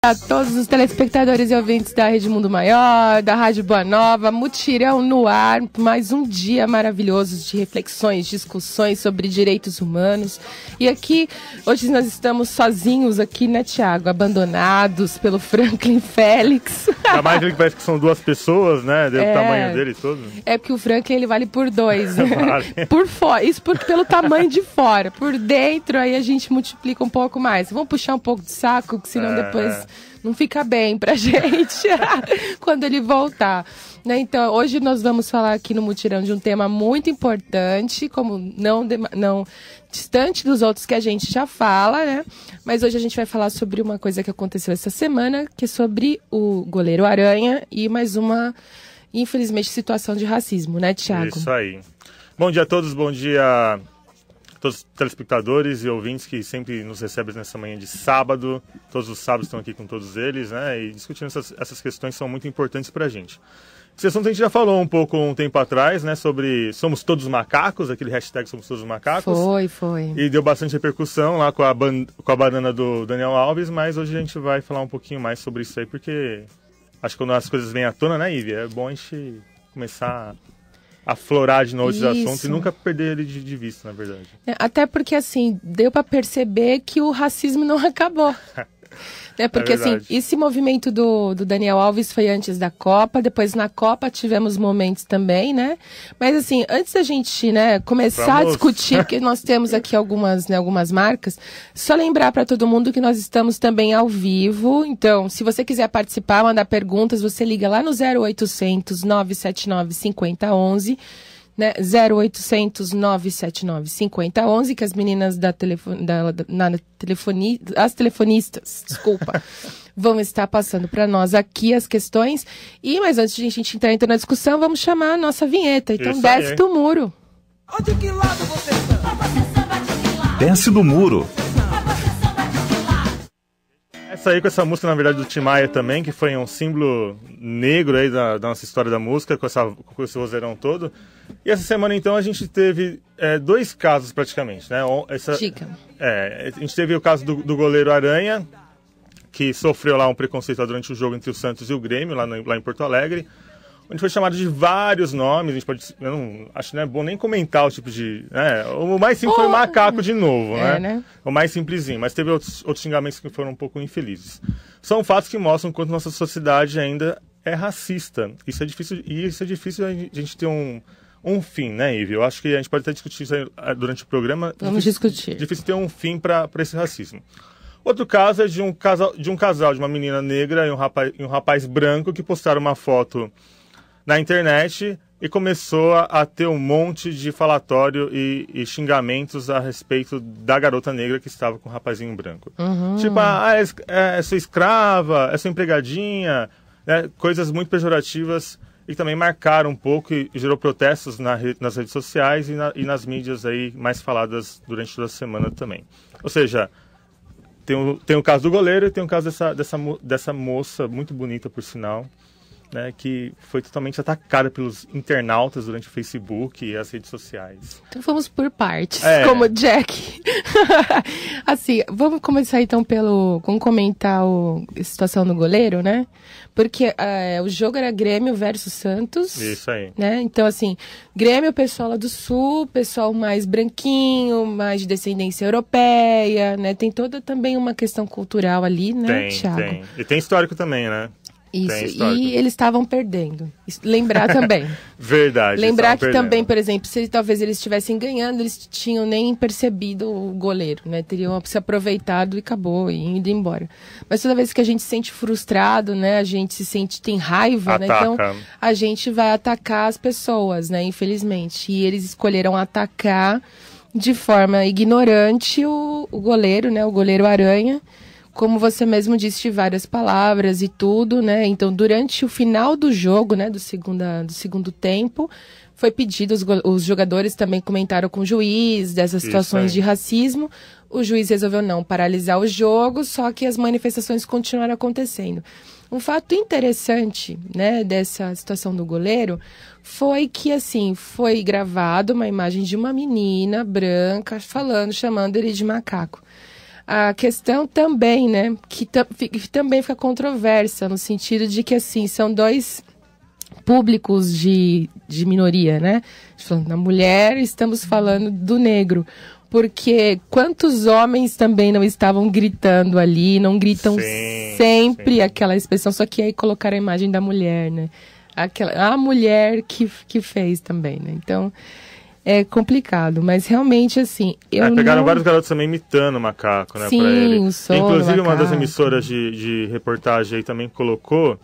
A todos os telespectadores e ouvintes da Rede Mundo Maior, da Rádio Boa Nova, mutirão no ar, mais um dia maravilhoso de reflexões, discussões sobre direitos humanos. E aqui, hoje nós estamos sozinhos aqui, né, Thiago? Abandonados pelo Franklin Félix. Ainda mais ele que parece que são duas pessoas, né? O tamanho dele todo. É porque o Franklin, ele vale por dois, né? Vale. Por fora, isso pelo tamanho de fora. Por dentro, aí a gente multiplica um pouco mais. Vamos puxar um pouco de saco, que senão depois não fica bem pra gente quando ele voltar. Né? Então, hoje nós vamos falar aqui no Mutirão de um tema muito importante, como não distante dos outros que a gente já fala, né? Mas hoje a gente vai falar sobre uma coisa que aconteceu essa semana, que é sobre o goleiro Aranha e mais uma, infelizmente, situação de racismo, né, Thiago? Isso aí. Bom dia a todos, bom dia a todos os telespectadores e ouvintes que sempre nos recebem nessa manhã de sábado. Todos os sábados estão aqui com todos eles, né? E discutindo essas questões que são muito importantes pra gente. Esse assunto a gente já falou um pouco um tempo atrás, né? Sobre Somos Todos Macacos, aquele hashtag Somos Todos Macacos. Foi. E deu bastante repercussão lá com a banana do Daniel Alves, mas hoje a gente vai falar um pouquinho mais sobre isso aí, porque acho que quando as coisas vêm à tona, né, Ivy? É bom a gente começar a aflorar de novo esses assuntos e nunca perder ele de vista, na verdade. Até porque, assim, deu para perceber que o racismo não acabou. Porque, assim, esse movimento do Daniel Alves foi antes da Copa, depois na Copa tivemos momentos também, né? Mas, assim, antes da gente, né, começar a discutir, porque nós temos aqui algumas marcas, só lembrar para todo mundo que nós estamos também ao vivo. Então, se você quiser participar, mandar perguntas, você liga lá no 0800 979 5011, né? 0800 979 5011, que as meninas as telefonistas, desculpa, vão estar passando para nós aqui as questões. Mas antes de a gente entrar na discussão, vamos chamar a nossa vinheta. Então isso desce do muro. De que lado você samba? Desce do muro. Essa aí com essa música, na verdade, do Tim Maia também, que foi um símbolo negro aí da nossa história da música, com esse vozeirão todo. E essa semana, então, a gente teve dois casos, praticamente, né? Dica. A gente teve o caso do goleiro Aranha, que sofreu lá um preconceito durante o jogo entre o Santos e o Grêmio, lá em Porto Alegre, onde foi chamado de vários nomes. A gente acho que não é bom nem comentar o tipo de... Né? O mais simples foi o macaco de novo, né? O mais simplesinho, mas teve outros xingamentos que foram um pouco infelizes. São fatos que mostram quanto nossa sociedade ainda é racista. Isso é difícil a gente ter um fim, né, Ivy? Eu acho que a gente pode até discutir isso aí durante o programa. Vamos discutir. Difícil ter um fim para esse racismo. Outro caso é de um casal, de uma menina negra e um rapaz branco que postaram uma foto na internet e começou a ter um monte de falatório e xingamentos a respeito da garota negra que estava com o rapazinho branco. Tipo, é sua escrava, é sua empregadinha, né? Coisas muito pejorativas e que também marcaram um pouco e gerou protestos nas redes sociais e nas mídias aí mais faladas durante toda a semana também. Ou seja, tem o caso do goleiro e tem o caso dessa moça muito bonita, por sinal, né, que foi totalmente atacada pelos internautas durante o Facebook e as redes sociais. Então vamos por partes, como Jack. Assim, vamos começar então vamos comentar a situação do goleiro, né? Porque o jogo era Grêmio versus Santos. Isso aí. Né? Então, assim, Grêmio, pessoal lá do Sul, pessoal mais branquinho, mais de descendência europeia, né? Tem toda também uma questão cultural ali, né, Thiago? Tem. E tem histórico também, né? Isso, e eles estavam perdendo. Lembrar também. Verdade. Lembrar que também, por exemplo, se talvez eles estivessem ganhando, eles tinham nem percebido o goleiro, né? Teriam se aproveitado e acabou, e ido embora. Mas toda vez que a gente se sente frustrado, né? A gente tem raiva, né? Então a gente vai atacar as pessoas, né? Infelizmente. E eles escolheram atacar de forma ignorante o goleiro, né? O goleiro Aranha. Como você mesmo disse, várias palavras e tudo, né? Então, durante o final do jogo, né, do segundo tempo, foi pedido, os jogadores também comentaram com o juiz dessas situações de racismo. O juiz resolveu não paralisar o jogo, só que as manifestações continuaram acontecendo. Um fato interessante, né, dessa situação do goleiro foi que, assim, foi gravado uma imagem de uma menina branca chamando ele de macaco. a questão também, né, que também fica controversa, no sentido de que, assim, são dois públicos de minoria, né? Falando da mulher, estamos falando do negro. Porque quantos homens também não estavam gritando ali, não gritam sempre aquela expressão, só que aí colocaram a imagem da mulher, né? A mulher que fez também, né? Então, é complicado, mas realmente, assim... pegaram vários garotos também imitando o macaco, né? Sim, pra ele. o som Inclusive, uma das macaco. emissoras de reportagem aí também colocou...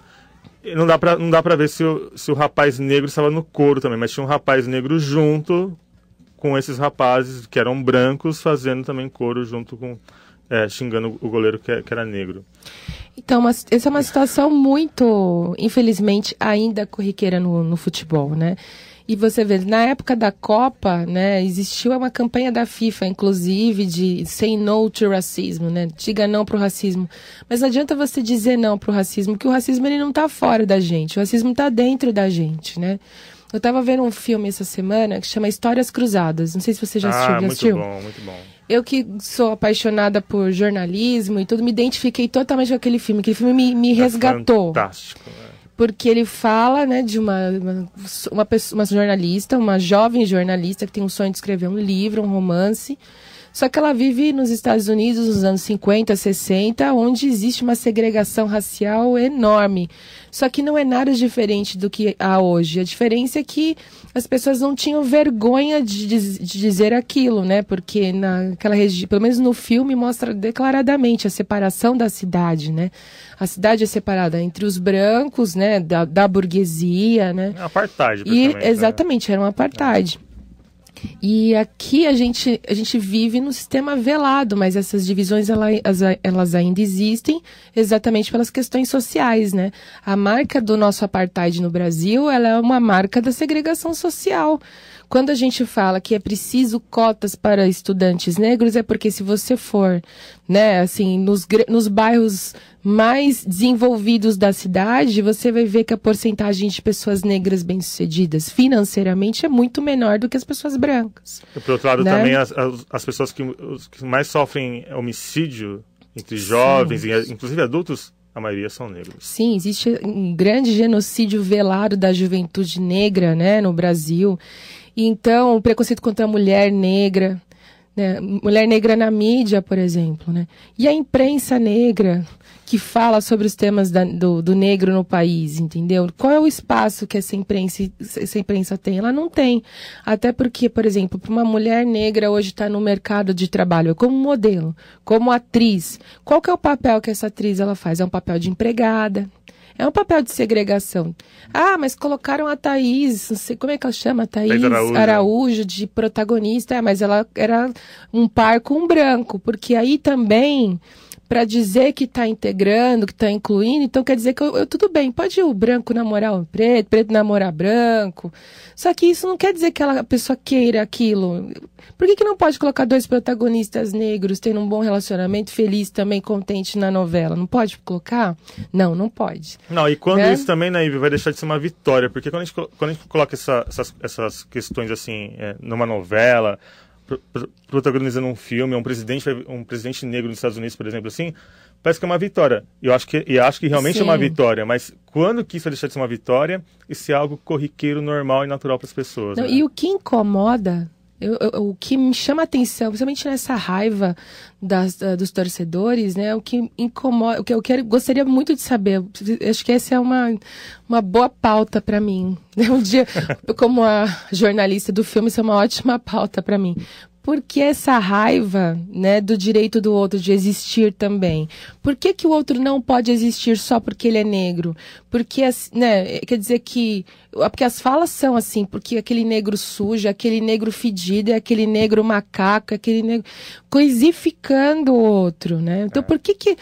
Não dá pra ver se o rapaz negro estava no coro também, mas tinha um rapaz negro junto com esses rapazes que eram brancos, fazendo também coro junto com... xingando o goleiro que era negro. Então, essa é uma situação muito, infelizmente, ainda corriqueira no futebol, né? E você vê, na época da Copa, né, existiu uma campanha da FIFA, inclusive, de say no to racismo, né? Diga não pro racismo. Mas não adianta você dizer não pro racismo, porque o racismo ele não tá fora da gente, o racismo tá dentro da gente, né? Eu tava vendo um filme essa semana que chama Histórias Cruzadas. Não sei se você já assistiu. Já assistiu? Muito bom, muito bom. Eu que sou apaixonada por jornalismo e tudo, me identifiquei totalmente com aquele filme. Aquele filme me resgatou. Fantástico, né? Porque ele fala, né, de uma jornalista, uma jovem jornalista que tem um sonho de escrever um livro, um romance. Só que ela vive nos Estados Unidos nos anos 50, 60, onde existe uma segregação racial enorme. Só que não é nada diferente do que há hoje. A diferença é que as pessoas não tinham vergonha de dizer aquilo, né? Porque naquela região, pelo menos no filme, mostra declaradamente a separação da cidade, né? A cidade é separada entre os brancos, né? Da burguesia, né? Apartheid, exatamente, era um apartheid. E aqui a gente vive num sistema velado, mas essas divisões elas ainda existem exatamente pelas questões sociais, né? A marca do nosso apartheid no Brasil, ela é uma marca da segregação social. Quando a gente fala que é preciso cotas para estudantes negros, é porque se você for, né, assim, nos bairros mais desenvolvidos da cidade, você vai ver que a porcentagem de pessoas negras bem-sucedidas financeiramente é muito menor do que as pessoas brancas. E, por outro lado, né? também as pessoas que mais sofrem homicídio entre jovens, e inclusive adultos, a maioria são negros. Sim, existe um grande genocídio velado da juventude negra, né, no Brasil. E então, o preconceito contra a mulher negra, né, mulher negra na mídia, por exemplo, né? E a imprensa negra, que fala sobre os temas do negro no país, entendeu? Qual é o espaço que essa imprensa tem? Ela não tem. Até porque, por exemplo, para uma mulher negra hoje está no mercado de trabalho como modelo, como atriz. Qual que é o papel que essa atriz ela faz? É um papel de empregada. É um papel de segregação. Ah, mas colocaram a Thaís, não sei como é que ela chama, Thaís Araújo, de protagonista. Mas ela era um par com um branco, porque aí também, para dizer que está integrando, que está incluindo, então quer dizer que tudo bem, pode o branco namorar o preto, preto namorar branco. Só que isso não quer dizer que a pessoa queira aquilo. Por que não pode colocar dois protagonistas negros tendo um bom relacionamento, feliz também, contente na novela? Não pode colocar? Não pode. Não, e quando isso também, né, Ivy, vai deixar de ser uma vitória, porque quando a gente coloca essas questões assim, numa novela, protagonizando um filme, um presidente negro nos Estados Unidos, por exemplo, assim, parece que é uma vitória. E acho que realmente é uma vitória, mas quando que isso vai deixar de ser uma vitória, isso é algo corriqueiro, normal e natural para as pessoas. Não, né? E o que incomoda, o que me chama a atenção, principalmente nessa raiva dos torcedores, né? O que incomoda, o que eu gostaria muito de saber, acho que essa é uma boa pauta para mim. Um dia, como a jornalista do filme, isso é uma ótima pauta para mim. Por que essa raiva, né, do direito do outro de existir também? Por que o outro não pode existir só porque ele é negro? Porque, né, quer dizer que... Porque as falas são assim, porque aquele negro sujo, aquele negro fedido, é aquele negro macaco, aquele negro... coisificando o outro, né? Então, por que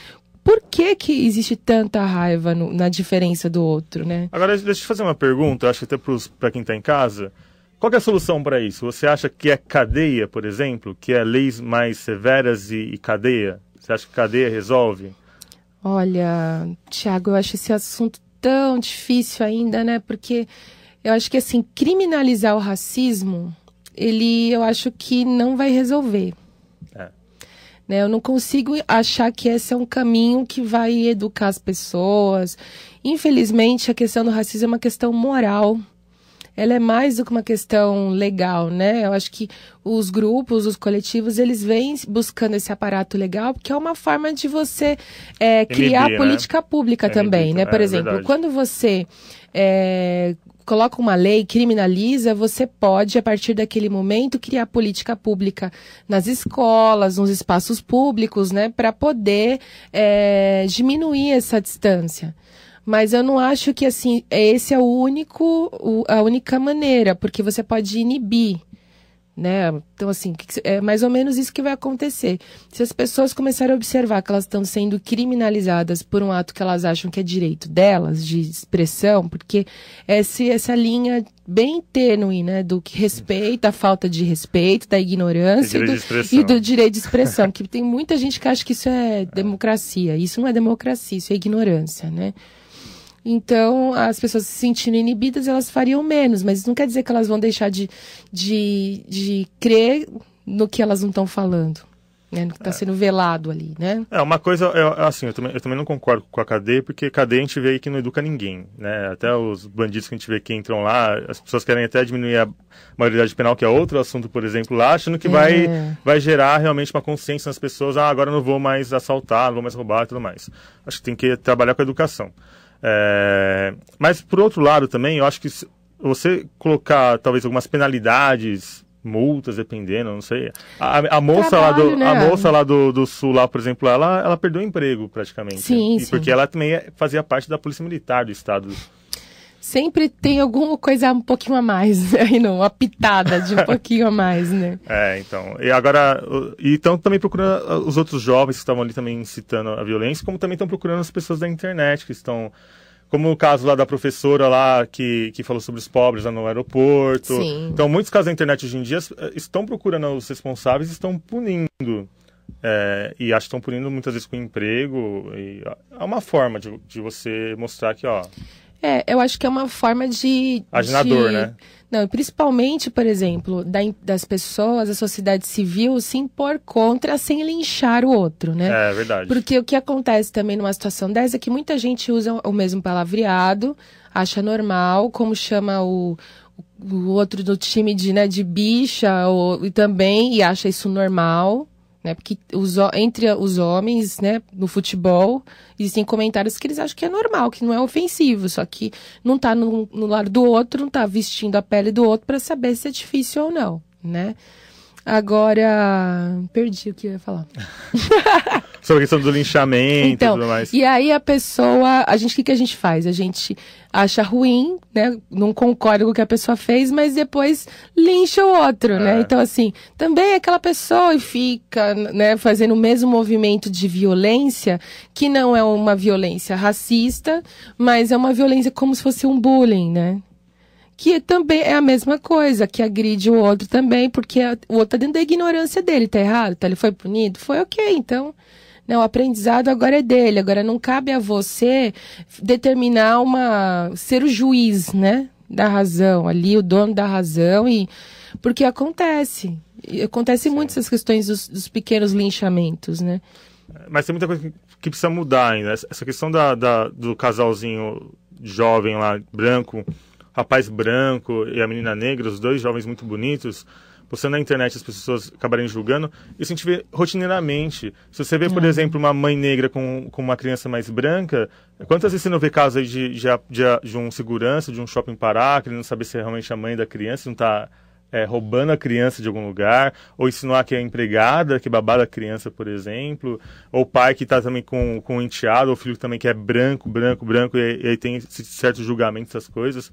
existe tanta raiva na diferença do outro, né? Agora, deixa eu te fazer uma pergunta, acho que até para quem está em casa. Qual que é a solução para isso? Você acha que é cadeia, por exemplo? Que é leis mais severas e cadeia? Você acha que cadeia resolve? Olha, Thiago, eu acho esse assunto tão difícil ainda, né? Porque eu acho que, assim, criminalizar o racismo, eu acho que não vai resolver. né? Eu não consigo achar que esse é um caminho que vai educar as pessoas. Infelizmente, a questão do racismo é uma questão moral. Ela é mais do que uma questão legal, né? Eu acho que os grupos, os coletivos, eles vêm buscando esse aparato legal, porque é uma forma de você criar política pública também, né? Por exemplo, quando você coloca uma lei, criminaliza, você pode, a partir daquele momento, criar política pública nas escolas, nos espaços públicos, né? Para poder diminuir essa distância. Mas eu não acho que, assim, esse é a única maneira, porque você pode inibir, né? Então, assim, é mais ou menos isso que vai acontecer. Se as pessoas começarem a observar que elas estão sendo criminalizadas por um ato que elas acham que é direito delas, de expressão, porque essa linha bem tênue, né? Do que respeita, a falta de respeito, da ignorância e do direito de expressão. Que tem muita gente que acha que isso é democracia. Isso não é democracia, isso é ignorância, né? Então, as pessoas se sentindo inibidas, elas fariam menos, mas isso não quer dizer que elas vão deixar de crer no que elas não estão falando, né? No que está sendo velado ali, né? Uma coisa, assim, eu também não concordo com a cadeia, porque cadeia a gente vê aí que não educa ninguém, né? Até os bandidos que a gente vê que entram lá, as pessoas querem até diminuir a maioridade penal, que é outro assunto, por exemplo, lá, achando que vai gerar realmente uma consciência nas pessoas, agora eu não vou mais assaltar, não vou mais roubar e tudo mais. Acho que tem que trabalhar com a educação. Mas, por outro lado, também, eu acho que você colocar, talvez, algumas penalidades, multas, dependendo, não sei. A moça lá do Sul, lá, por exemplo, ela perdeu o emprego, praticamente. Sim, sim. Porque ela também fazia parte da Polícia Militar do Estado. Sempre tem alguma coisa um pouquinho a mais, né? Uma pitada de um pouquinho a mais, né? Então. E agora, então também procurando os outros jovens que estavam ali também incitando a violência, como também estão procurando as pessoas da internet, que estão, como o caso lá da professora lá, que falou sobre os pobres lá no aeroporto. Sim. Então, muitos casos da internet hoje em dia estão procurando os responsáveis e estão punindo. E acho que estão punindo muitas vezes com emprego. E é uma forma de você mostrar que, ó... eu acho que é uma forma de... Aginador, né? Não, principalmente, por exemplo, das pessoas, da sociedade civil, se impor contra sem linchar o outro, né? É verdade. Porque o que acontece também numa situação dessa é que muita gente usa o mesmo palavreado, acha normal, como chama o outro do time de bicha, e acha isso normal. Né, porque entre os homens, né, no futebol, existem comentários que eles acham que é normal, que não é ofensivo, só que não tá no lado do outro, não tá vestindo a pele do outro para saber se é difícil ou não, né? Agora, perdi o que eu ia falar. Sobre a questão do linchamento e tudo mais. E aí o que a gente faz? A gente acha ruim, né? Não concorda com o que a pessoa fez, mas depois lincha o outro, né? Então, assim, também aquela pessoa fica, né, fazendo o mesmo movimento de violência, que não é uma violência racista, mas é uma violência como se fosse um bullying, né? Que também é a mesma coisa, que agride o outro também, porque o outro tá dentro da ignorância dele, tá errado? Ele foi punido? Foi ok, então... Não, o aprendizado agora é dele, agora não cabe a você determinar ser o juiz, né, da razão, ali o dono da razão, porque acontece muito essas questões dos pequenos linchamentos, né. Mas tem muita coisa que precisa mudar ainda, essa questão do casalzinho jovem lá, branco, rapaz branco e a menina negra, os dois jovens muito bonitos, postando na internet, as pessoas acabarem julgando, isso a gente vê rotineiramente. Se você vê, por exemplo, uma mãe negra com uma criança mais branca, quantas vezes você não vê casos aí de um segurança, de um shopping parar, querendo saber se é realmente a mãe da criança, se não está roubando a criança de algum lugar, ou insinuar que é a empregada, que babada a criança, por exemplo, ou o pai que está também com um enteado, ou o filho também que é branco, e aí tem certos julgamentos, essas coisas.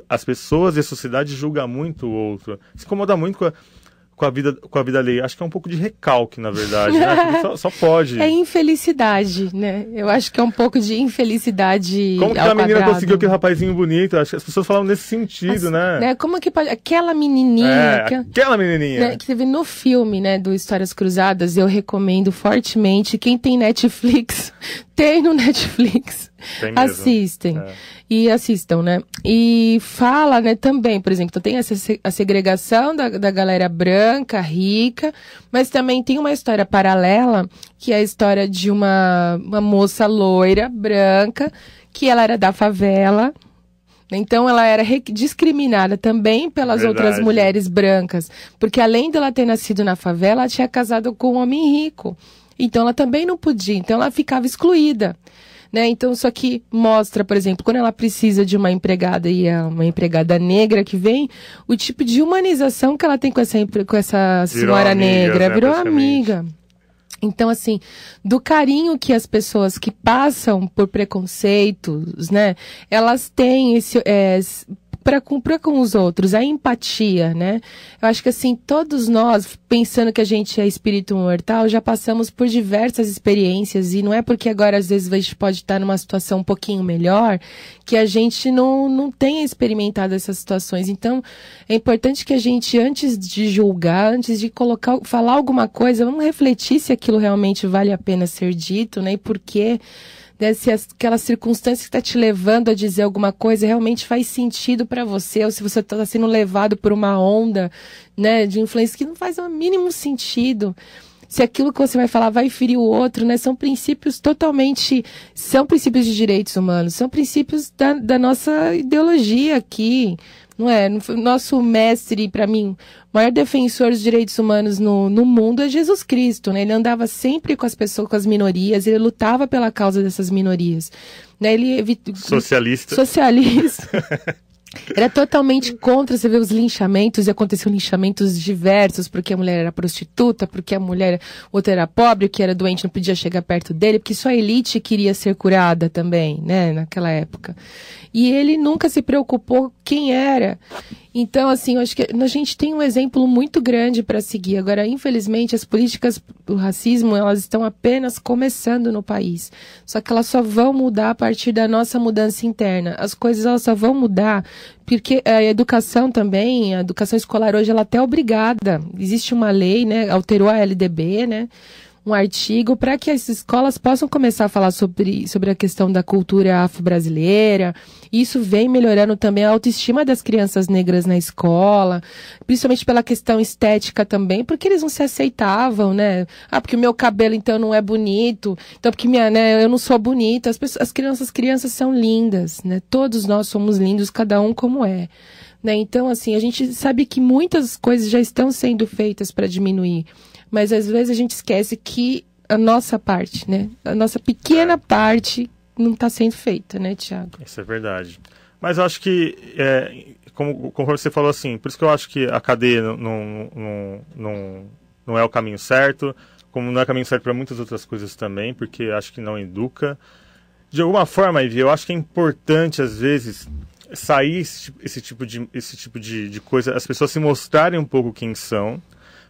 As pessoas e a sociedade julgam muito o outro. Se incomoda muito com a vida alheia. Acho que é um pouco de recalque, na verdade, né? Porque só pode. É infelicidade, né? Eu acho que é um pouco de infelicidade. Como que a menina conseguiu aquele rapazinho bonito? Acho que as pessoas falam nesse sentido, né? Como que pode... Aquela menininha... Aquela menininha. Né, que teve no filme, né, do Histórias Cruzadas, eu recomendo fortemente. Quem tem Netflix Tem no Netflix. Tem mesmo. Assistem. E assistam, né? E fala, né, também, por exemplo, tem a segregação da galera branca, rica, mas também tem uma história paralela, que é a história de uma moça loira, branca, que ela era da favela. Então, ela era discriminada também pelas outras mulheres brancas, porque além dela ter nascido na favela, ela tinha casado com um homem rico. Então, ela também não podia. Então, ela ficava excluída. Né? Então, só que mostra, por exemplo, quando ela precisa de uma empregada e é uma empregada negra que vem, o tipo de humanização que ela tem com essa senhora negra. Virou amiga. Então, assim, do carinho que as pessoas que passam por preconceitos, né, elas têm para com os outros, a empatia, né? Eu acho que, assim, todos nós, pensando que a gente é espírito mortal, já passamos por diversas experiências, e não é porque agora, às vezes, a gente pode estar numa situação um pouquinho melhor, que a gente não tenha experimentado essas situações. Então, é importante que a gente, antes de julgar, antes de falar alguma coisa, vamos refletir se aquilo realmente vale a pena ser dito, né? E por quê? Se aquela circunstância que está te levando a dizer alguma coisa realmente faz sentido para você, ou se você está sendo levado por uma onda, né, de influência que não faz o mínimo sentido. Se aquilo que você vai falar vai ferir o outro, né, são princípios de direitos humanos, são princípios da nossa ideologia aqui. Não é? Nosso mestre, para mim, o maior defensor dos direitos humanos no mundo é Jesus Cristo, né? Ele andava sempre com as pessoas, com as minorias, ele lutava pela causa dessas minorias. Né? Socialista. Era totalmente contra, você vê os linchamentos, e aconteciam linchamentos diversos, porque a mulher era prostituta, porque outra era pobre, o que era doente não podia chegar perto dele, porque só a elite queria ser curada também, né, naquela época. E ele nunca se preocupou quem era. Então, assim, eu acho que a gente tem um exemplo muito grande para seguir. Agora, infelizmente, as políticas do racismo, elas estão apenas começando no país. Só que elas só vão mudar a partir da nossa mudança interna. As coisas, elas só vão mudar porque a educação também, a educação escolar hoje, ela até é obrigada. Existe uma lei, né, alterou a LDB, né, um artigo para que as escolas possam começar a falar sobre a questão da cultura afro-brasileira. Isso vem melhorando também a autoestima das crianças negras na escola, principalmente pela questão estética também, porque eles não se aceitavam, né? Ah, porque o meu cabelo então não é bonito, então porque eu não sou bonita. As crianças são lindas, né? Todos nós somos lindos, cada um como é. Né? Então, assim, a gente sabe que muitas coisas já estão sendo feitas para diminuir, mas às vezes a gente esquece que a nossa parte, né? A nossa pequena parte não está sendo feita, né, Thiago? Isso é verdade. Mas eu acho que, como você falou assim, por isso que eu acho que a cadeia não é o caminho certo, como não é o caminho certo para muitas outras coisas também, porque acho que não educa. De alguma forma, Ivy, eu acho que é importante, às vezes, sair esse tipo de coisa, as pessoas se mostrarem um pouco quem são,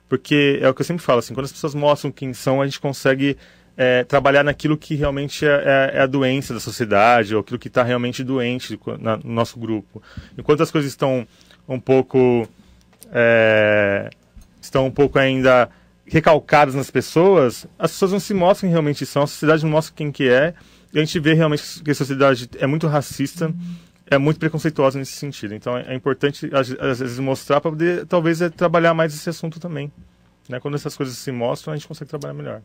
porque é o que eu sempre falo, assim, quando as pessoas mostram quem são, a gente consegue trabalhar naquilo que realmente é a doença da sociedade, ou aquilo que está realmente doente no nosso grupo. Enquanto as coisas estão um pouco ainda recalcadas nas pessoas, as pessoas não se mostram quem realmente são, a sociedade não mostra quem que é, e a gente vê realmente que a sociedade é muito racista, é muito preconceituosa nesse sentido. Então é importante, às vezes, mostrar para poder, talvez, trabalhar mais esse assunto também. Né? Quando essas coisas se mostram, a gente consegue trabalhar melhor.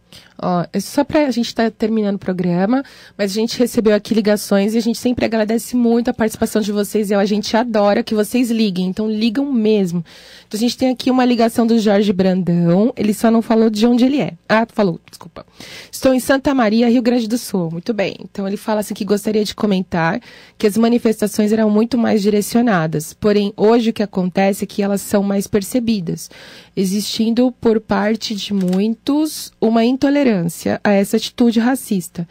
Só para a gente estar terminando o programa, mas a gente recebeu aqui ligações e a gente sempre agradece muito a participação de vocês e a gente adora que vocês liguem, então ligam mesmo. Então a gente tem aqui uma ligação do Jorge Brandão, ele só não falou de onde ele é. Falou, desculpa. Estou em Santa Maria, Rio Grande do Sul. Muito bem. Então ele fala assim que gostaria de comentar que as manifestações eram muito mais direcionadas, porém hoje o que acontece é que elas são mais percebidas, existindo por parte de muitos uma intolerância a essa atitude racista.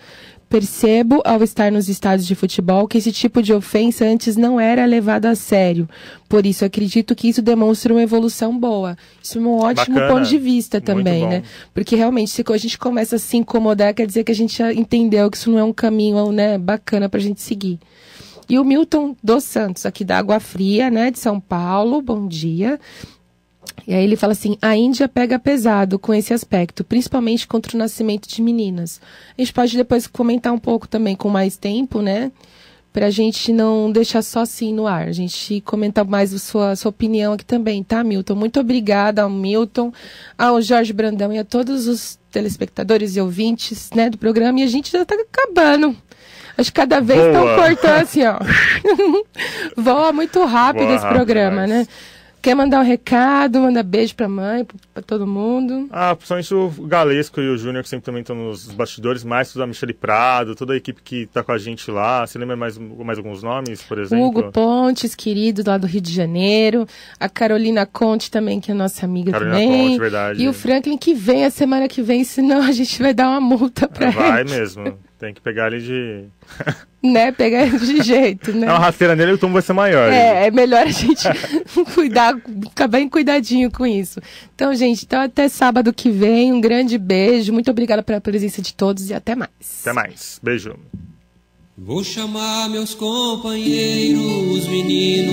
Percebo, ao estar nos estádios de futebol, que esse tipo de ofensa antes não era levado a sério. Por isso, acredito que isso demonstra uma evolução boa. Isso é um ótimo ponto de vista também, né? Porque realmente, se a gente começa a se incomodar, quer dizer que a gente já entendeu que isso não é um caminho, né, bacana pra gente seguir. E o Milton dos Santos, aqui da Água Fria, né, de São Paulo, bom dia. E aí ele fala assim, a Índia pega pesado com esse aspecto, principalmente contra o nascimento de meninas. A gente pode depois comentar um pouco também com mais tempo, né? Pra gente não deixar só assim no ar. A gente comentar mais a sua opinião aqui também, tá, Milton? Muito obrigada ao Milton, ao Jorge Brandão e a todos os telespectadores e ouvintes, né, do programa. E a gente já tá acabando. Acho que cada vez estão cortando assim, ó. Voa muito rápido esse programa, né? Quer mandar um recado, manda beijo pra mãe, pra todo mundo? Principalmente o Galesco e o Júnior, que sempre também estão nos bastidores, mais a Michele Prado, toda a equipe que tá com a gente lá. Você lembra mais alguns nomes, por exemplo? Hugo Pontes, querido, lá do Rio de Janeiro. A Carolina Conte também, que é nossa amiga Carolina também. Conte, verdade. E o Franklin, que vem a semana que vem, senão a gente vai dar uma multa pra ele. Vai mesmo. Tem que pegar ele de... Né, pegar ele de jeito, né? É uma rasteira nele e o tombo vai ser maior. É melhor a gente ficar bem cuidadinho com isso. Então, gente, até sábado que vem, um grande beijo. Muito obrigada pela presença de todos e até mais. Até mais. Beijo. Vou chamar meus companheiros, meninos.